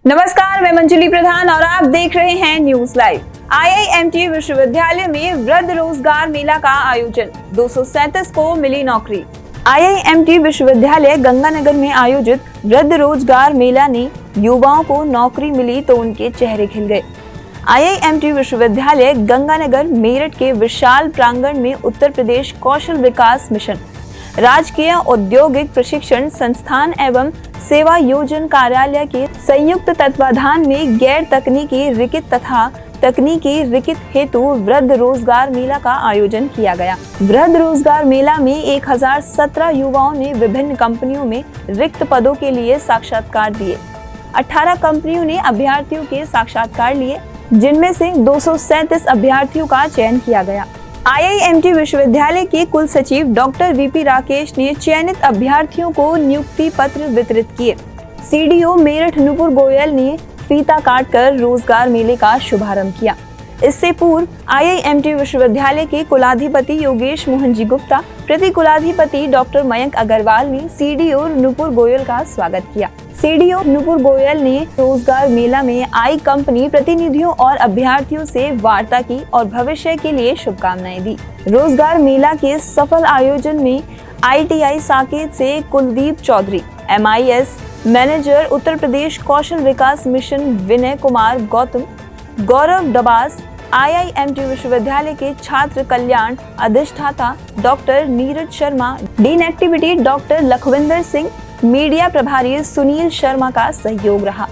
नमस्कार, मैं मंजुली प्रधान और आप देख रहे हैं न्यूज लाइव। IIMT विश्वविद्यालय में वृद्ध रोजगार मेला का आयोजन, 237 को मिली नौकरी। IIMT विश्वविद्यालय गंगानगर में आयोजित वृद्ध रोजगार मेला ने युवाओं को नौकरी मिली तो उनके चेहरे खिल गए। IIMT विश्वविद्यालय गंगानगर मेरठ के विशाल प्रांगण में उत्तर प्रदेश कौशल विकास मिशन, राजकीय औद्योगिक प्रशिक्षण संस्थान एवं सेवा योजन कार्यालय के संयुक्त तत्वाधान में गैर तकनीकी रिकित तथा तकनीकी रिकित हेतु वृद्ध रोजगार मेला का आयोजन किया गया। वृद्ध रोजगार मेला में 1017 युवाओं ने विभिन्न कंपनियों में रिक्त पदों के लिए साक्षात्कार दिए। 18 कंपनियों ने अभ्यर्थियों के साक्षात्कार लिए, जिनमें से 237 अभ्यर्थियों का चयन किया गया। IIMT विश्वविद्यालय के कुल सचिव डॉक्टर VP राकेश ने चयनित अभ्यर्थियों को नियुक्ति पत्र वितरित किए। CDO मेरठ नुपुर गोयल ने फीता काटकर रोजगार मेले का शुभारंभ किया। इससे पूर्व IIMT विश्वविद्यालय के कुलाधिपति योगेश मोहन जी गुप्ता, प्रति कुलाधिपति डॉक्टर मयंक अग्रवाल ने CDO नुपुर गोयल का स्वागत किया। CDO नुपुर गोयल ने रोजगार मेला में आई कंपनी प्रतिनिधियों और अभ्यर्थियों से वार्ता की और भविष्य के लिए शुभकामनाएं दी। रोजगार मेला के सफल आयोजन में ITI साकेत से कुलदीप चौधरी, MIS मैनेजर उत्तर प्रदेश कौशल विकास मिशन विनय कुमार गौतम, गौरव डबास, IIMT विश्वविद्यालय के छात्र कल्याण अधिष्ठाता doctor Neeraj Sharma, dean activity doctor Lakhwinder Singh, media प्रभारी सुनील शर्मा का सहयोग रहा।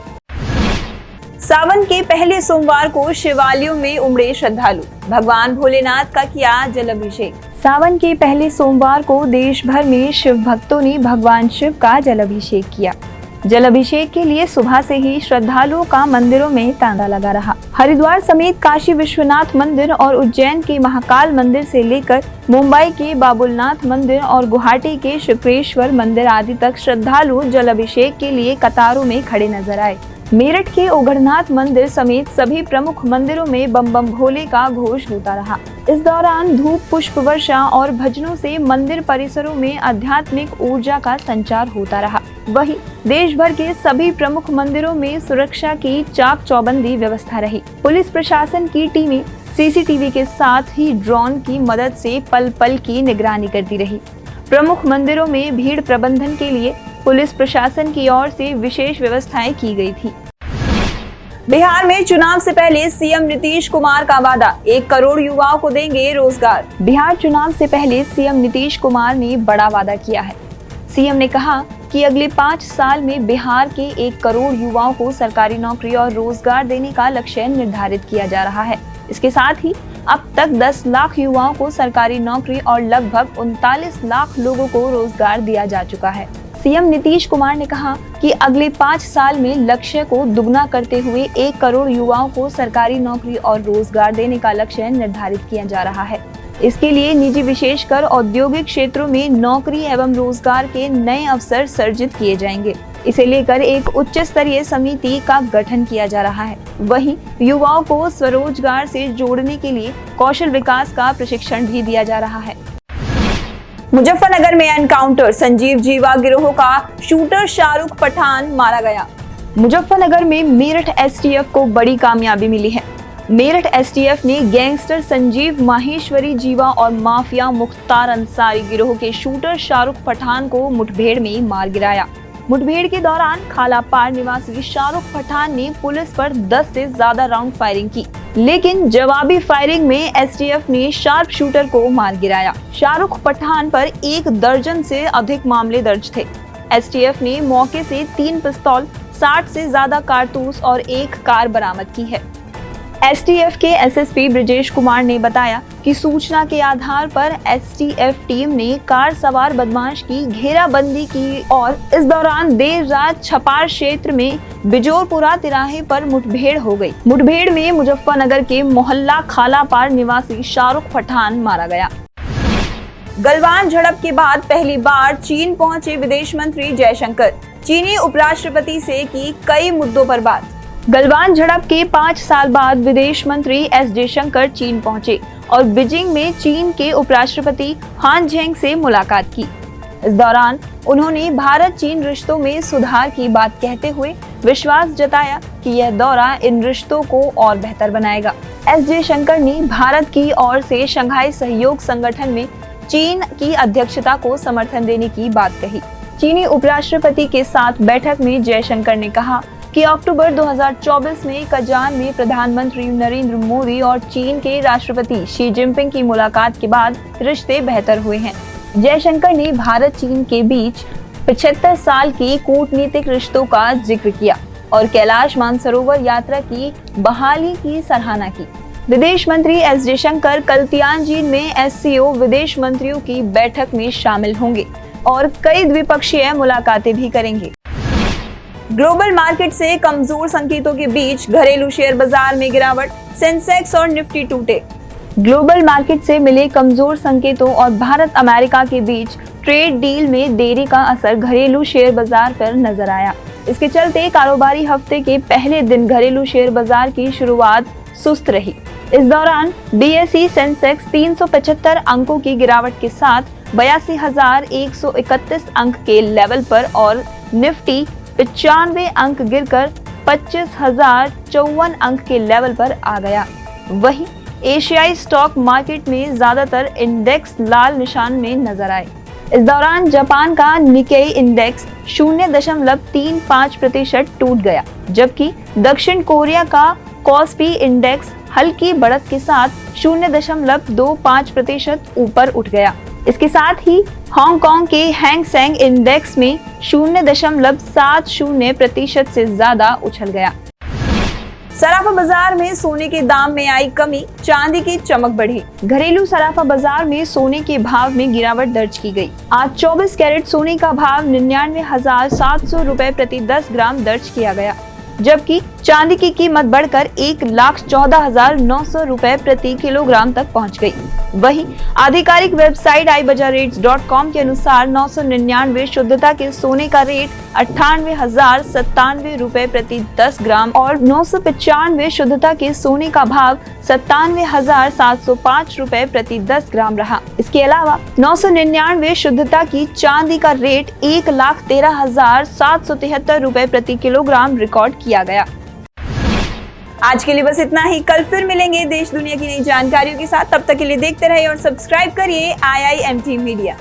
सावन के पहले सोमवार को शिवालयों में उमड़े श्रद्धालु, भगवान भोलेनाथ का किया जलाभिषेक। सावन के पहले सोमवार को देश भर में शिव भक्तों ने भगवान शिव का जलाभिषेक किया। जलाभिषेक के लिए सुबह से ही श्रद्धालुओं का मंदिरों में तांता लगा रहा। हरिद्वार समेत काशी विश्वनाथ मंदिर और उज्जैन के महाकाल मंदिर से लेकर मुंबई के बाबुलनाथ मंदिर और गुवाहाटी के शुक्रेश्वर मंदिर आदि तक श्रद्धालु जलाभिषेक के लिए कतारों में खड़े नजर आए। मेरठ के ओघड़नाथ मंदिर समेत सभी प्रमुख मंदिरों में बम बम भोले का घोष होता रहा। इस दौरान धूप, पुष्प वर्षा और भजनों से मंदिर परिसरों में आध्यात्मिक ऊर्जा का संचार होता रहा। वहीं देश भर के सभी प्रमुख मंदिरों में सुरक्षा की चाक चौबंदी व्यवस्था रही। पुलिस प्रशासन की टीमें CCTV के साथ ही ड्रोन की मदद से पल पल की निगरानी करती रही। प्रमुख मंदिरों में भीड़ प्रबंधन के लिए पुलिस प्रशासन की ओर से विशेष व्यवस्थाएं की गई थी। बिहार में चुनाव से पहले CM नीतीश कुमार का वादा, 1 करोड़ युवाओं को देंगे रोजगार। बिहार चुनाव से पहले CM नीतीश कुमार ने बड़ा वादा किया है। CM ने कहा कि अगले 5 साल में बिहार के 1 करोड़ युवाओं को सरकारी नौकरी और रोजगार देने का लक्ष्य निर्धारित किया जा रहा है। इसके साथ ही अब तक 10 लाख युवाओं को सरकारी नौकरी और लगभग 39 लाख लोगों को रोजगार दिया जा चुका है। CM नीतीश कुमार ने कहा कि अगले 5 साल में लक्ष्य को दुगना करते हुए 1 करोड़ युवाओं को सरकारी नौकरी और रोजगार देने का लक्ष्य निर्धारित किया जा रहा है। इसके लिए निजी विशेषकर औद्योगिक क्षेत्रों में नौकरी एवं रोजगार के नए अवसर सृजित किए जाएंगे। इसे लेकर एक उच्च स्तरीय समिति का गठन किया जा रहा है। वहीं युवाओं को स्वरोजगार से जोड़ने के लिए कौशल विकास का प्रशिक्षण भी दिया जा रहा है। मुजफ्फरनगर में एनकाउंटर, संजीव जीवा गिरोह का शूटर शाहरुख पठान मारा गया। मुजफ्फरनगर में मेरठ STF को बड़ी कामयाबी मिली है। मेरठ STF ने गैंगस्टर संजीव माहेश्वरी जीवा और माफिया मुख्तार अंसारी गिरोह के शूटर शाहरुख पठान को मुठभेड़ में मार गिराया। मुठभेड़ के दौरान खालापार निवासी शाहरुख पठान ने पुलिस पर 10 से ज्यादा राउंड फायरिंग की, लेकिन जवाबी फायरिंग में STF ने शार्प शूटर को मार गिराया। शाहरुख पठान पर 1 दर्जन से अधिक मामले दर्ज थे। STF ने मौके से 3 पिस्तौल, 60 से ज्यादा कारतूस और 1 कार बरामद की है। STF के SSP ब्रजेश कुमार ने बताया कि सूचना के आधार पर STF टीम ने कार सवार बदमाश की घेराबंदी की और इस दौरान देर रात छपार क्षेत्र में बिजोरपुरा तिराहे पर मुठभेड़ हो गई। मुठभेड़ में मुजफ्फरनगर के मोहल्ला खालापार निवासी शाहरुख पठान मारा गया। गलवान झड़प के बाद पहली बार चीन पहुंचे विदेश मंत्री जयशंकर, चीनी उपराष्ट्रपति से की कई मुद्दों पर बात। गलवान झड़प के 5 साल बाद विदेश मंत्री S जयशंकर चीन पहुंचे और बीजिंग में चीन के उपराष्ट्रपति हान झेंग से मुलाकात की। इस दौरान उन्होंने भारत चीन रिश्तों में सुधार की बात कहते हुए विश्वास जताया कि यह दौरा इन रिश्तों को और बेहतर बनाएगा। एस जयशंकर ने भारत की ओर से शंघाई सहयोग संगठन में चीन की अध्यक्षता को समर्थन देने की बात कही। चीनी उपराष्ट्रपति के साथ बैठक में जयशंकर ने कहा कि अक्टूबर 2024 में कजान में प्रधानमंत्री नरेंद्र मोदी और चीन के राष्ट्रपति शी जिनपिंग की मुलाकात के बाद रिश्ते बेहतर हुए हैं। जयशंकर ने भारत चीन के बीच 75 साल की कूटनीतिक रिश्तों का जिक्र किया और कैलाश मानसरोवर यात्रा की बहाली की सराहना की। विदेश मंत्री एस जयशंकर कल तियानजिन में एससीओ विदेश मंत्रियों की बैठक में शामिल होंगे और कई द्विपक्षीय मुलाकातें भी करेंगे। ग्लोबल मार्केट से कमजोर संकेतों के बीच घरेलू शेयर बाजार में गिरावट, सेंसेक्स और निफ्टी टूटे। ग्लोबल मार्केट से मिले कमजोर संकेतों और भारत अमेरिका के बीच ट्रेड डील में देरी का असर घरेलू शेयर बाजार पर नजर आया। इसके चलते कारोबारी हफ्ते के पहले दिन घरेलू शेयर बाजार की शुरुआत सुस्त रही। इस दौरान बीएसई सेंसेक्स 375 अंकों की गिरावट के साथ 82,131 अंक के लेवल पर और निफ्टी 95 अंक गिरकर 25,054 अंक के लेवल पर आ गया। वहीं एशियाई स्टॉक मार्केट में ज्यादातर इंडेक्स लाल निशान में नजर आए। इस दौरान जापान का निकेई इंडेक्स 0.35% टूट गया, जबकि दक्षिण कोरिया का कॉस्पी इंडेक्स हल्की बढ़त के साथ 0.25% ऊपर उठ गया। इसके साथ ही हांगकांग के हैंग सेंग इंडेक्स में 0.70% से ज्यादा उछल गया। सराफा बाजार में सोने के दाम में आई कमी, चांदी की चमक बढ़ी। घरेलू सराफा बाजार में सोने के भाव में गिरावट दर्ज की गई। आज 24 कैरेट सोने का भाव 99,700 रुपए प्रति 10 ग्राम दर्ज किया गया, जबकि चांदी की कीमत बढ़कर 1,14,900 रुपए प्रति किलोग्राम तक पहुंच गई। वहीं आधिकारिक वेबसाइट iBazaarRates.com के अनुसार 999 शुद्धता के सोने का रेट 98,097 रुपए प्रति 10 ग्राम और 995 शुद्धता के सोने का भाव 97,705 रुपए प्रति 10 ग्राम रहा। इसके अलावा 999 शुद्धता की चांदी का रेट 1,13,773 रुपए प्रति किलोग्राम रिकॉर्ड किया गया। आज के लिए बस इतना ही। कल फिर मिलेंगे देश दुनिया की नई जानकारियों के साथ। तब तक के लिए देखते रहिए और सब्सक्राइब करिए IIMT मीडिया।